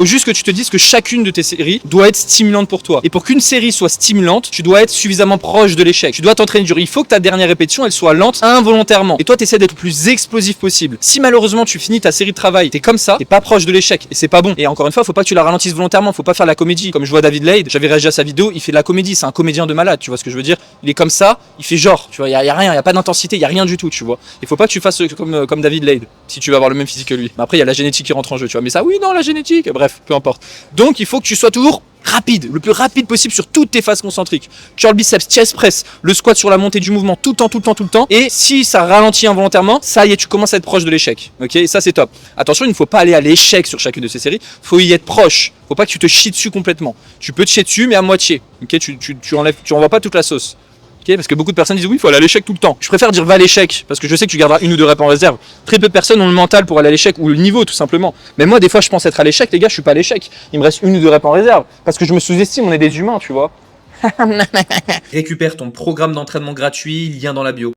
Faut juste que tu te dises que chacune de tes séries doit être stimulante pour toi. Et pour qu'une série soit stimulante, tu dois être suffisamment proche de l'échec. Tu dois t'entraîner dur. Il faut que ta dernière répétition, elle soit lente involontairement. Et toi, tu essaies d'être le plus explosif possible. Si malheureusement tu finis ta série de travail, t'es comme ça, t'es pas proche de l'échec. Et c'est pas bon. Et encore une fois, faut pas que tu la ralentisses volontairement. Faut pas faire la comédie. Comme je vois David Lade, j'avais réagi à sa vidéo, il fait de la comédie. C'est un comédien de malade. Tu vois ce que je veux dire? Il est comme ça, il fait genre. Tu vois, y a rien, y a pas d'intensité, y a rien du tout. Tu vois. Il faut pas que tu fasses comme David Lade. Si tu veux avoir le même physique que lui. Mais après, il y a la génétique qui rentre en jeu. Tu vois. Mais ça, oui, non, la génétique. Bref, peu importe. Donc il faut que tu sois toujours rapide, le plus rapide possible sur toutes tes phases concentriques. Curl biceps, chest press, le squat sur la montée du mouvement tout le temps. Et si ça ralentit involontairement, ça y est, tu commences à être proche de l'échec. Ok, et ça c'est top. Attention, il ne faut pas aller à l'échec sur chacune de ces séries. Faut y être proche. Faut pas que tu te chies dessus complètement. Tu peux te chier dessus, mais à moitié. Ok, tu envoies pas toute la sauce. Okay, parce que beaucoup de personnes disent oui, il faut aller à l'échec tout le temps. Je préfère dire va à l'échec parce que je sais que tu garderas une ou deux reps en réserve. Très peu de personnes ont le mental pour aller à l'échec ou le niveau tout simplement. Mais moi, des fois, je pense être à l'échec, les gars, je suis pas à l'échec. Il me reste une ou deux reps en réserve parce que je me sous-estime, on est des humains, tu vois. Récupère ton programme d'entraînement gratuit, lien dans la bio.